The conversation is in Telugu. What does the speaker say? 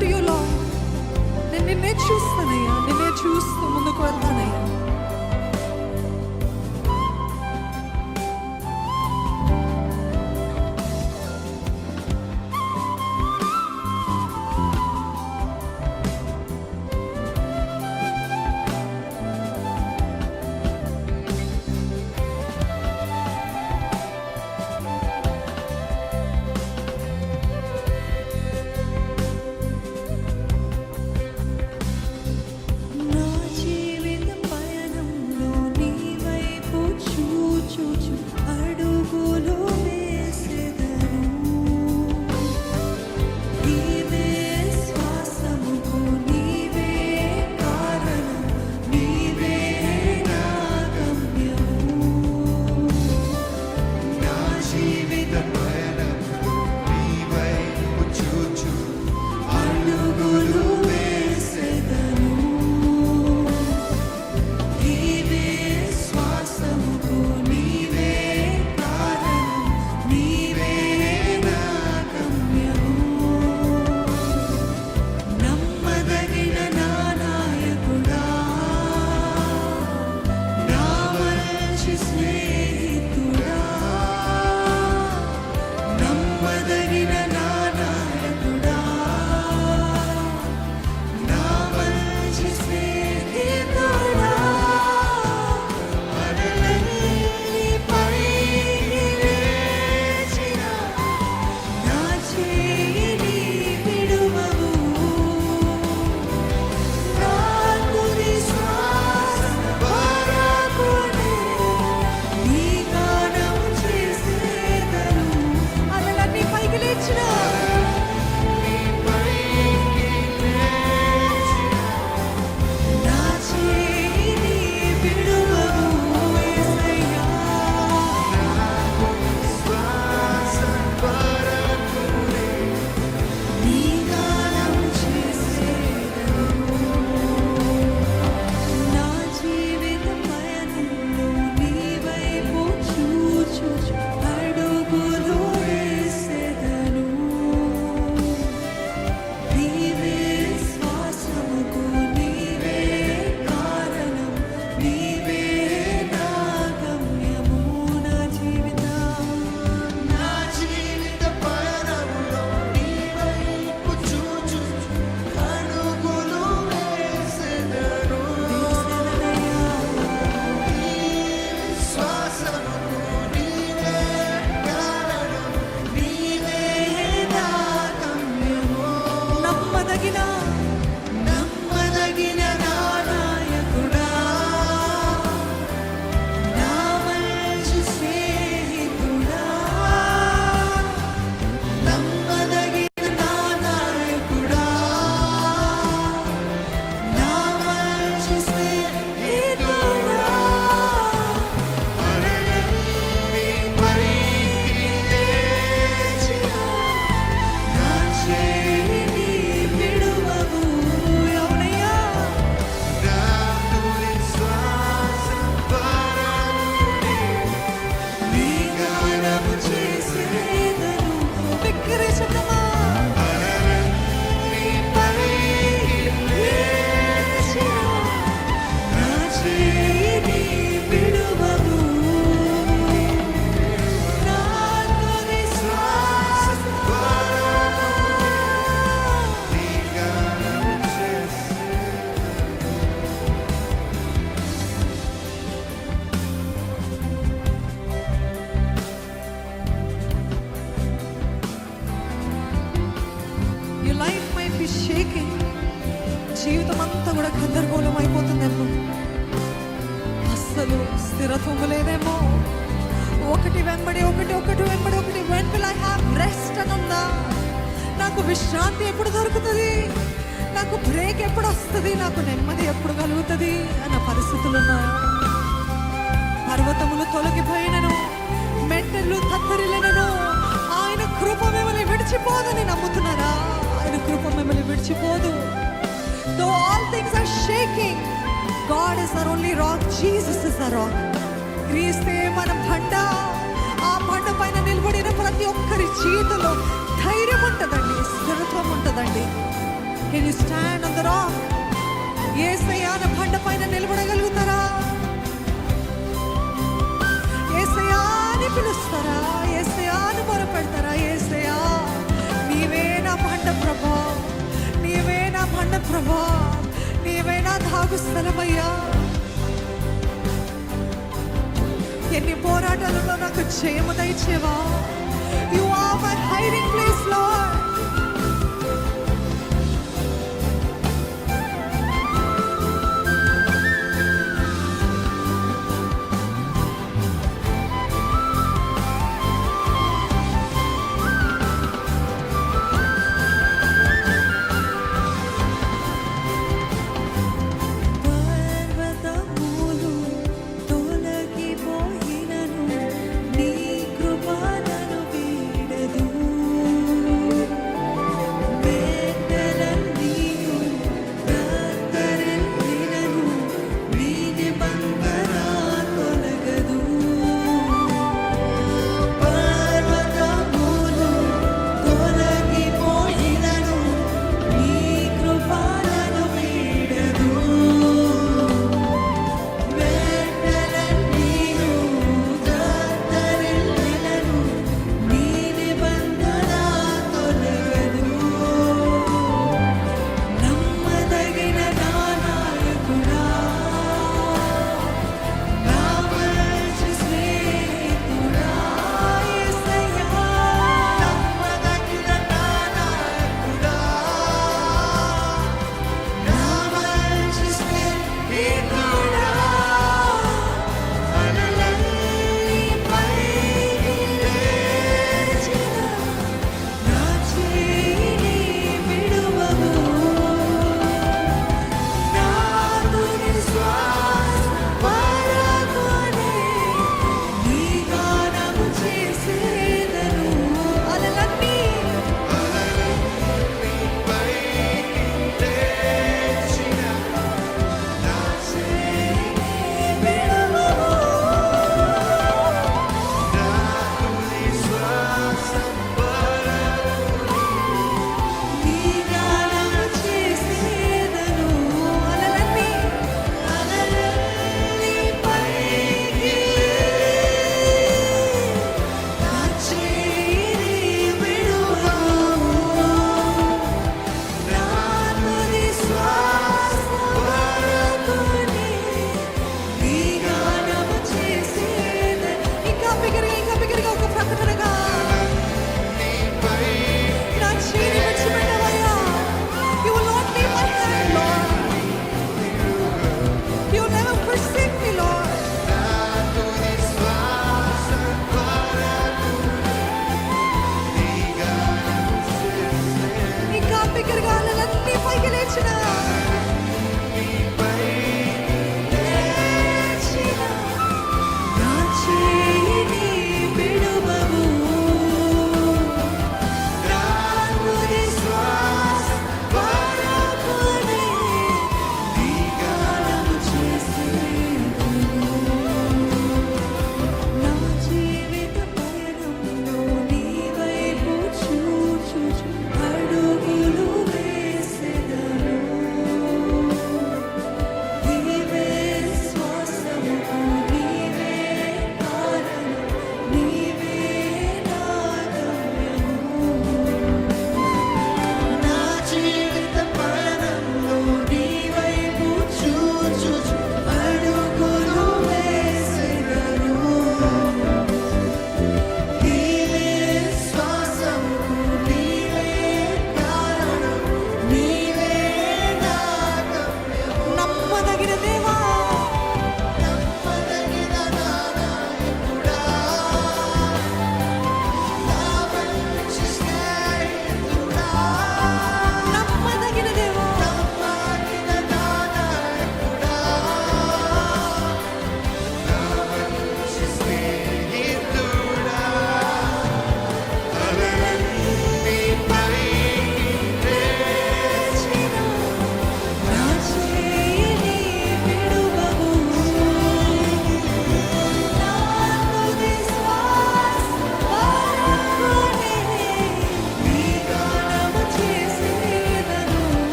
To you lord. నేను నిన్నే చూస్తానయ్యా, నిన్నే చూస్తూ ముందుకు వెళ్తానయ్యా. జీవితం అంతా కూడా గందరగోళం అయిపోతుందేమో, అస్సలు స్థిరత్వం లేదేమో. ఒకటి వెంబడి ఒకటి, ఒకటి వెంబడి ఒకటి. When will I have rest అని ఉందా? నాకు విశ్రాంతి ఎప్పుడు దొరుకుతుంది? నాకు బ్రేక్ ఎప్పుడు వస్తుంది? నాకు నెమ్మది ఎప్పుడు కలుగుతుంది అన్న పరిస్థితులు ఉన్నాయా? పర్వతములు తొలగిపోయినను, మెట్టెలు తత్తరిల్లినను, ఆయన కృప మిమ్మల్ని విడిచిపోదని నమ్ముతున్నారా? ఆయన కృప మిమ్మల్ని విడిచిపోదు. Though all things are shaking, God is our only rock. Jesus is our rock. క్రీస్తే మన బండ. ఆ బండ పైన నిలబడిన ప్రతి ఒక్కరి జీవితంలో ధైర్యం ఉంటుందండి, స్థిరత్వం ఉంటుందండి. Can you stand on the rock? Yesayya అనే బండ పైన నిలబడగలుగుతారా? యేసయ్యా అని పిలుస్తారా? యేసయ్యా అని మొరపెడతారా? యేసయ్యా నీవే నా బండ ప్రభా, నీవే నా బండ ప్రభా, నీవే నా దాగు స్థలమయ్యా. ఎన్ని పోరాటాలలో నాకు జయము దయచేవా. You are my hiding place lord.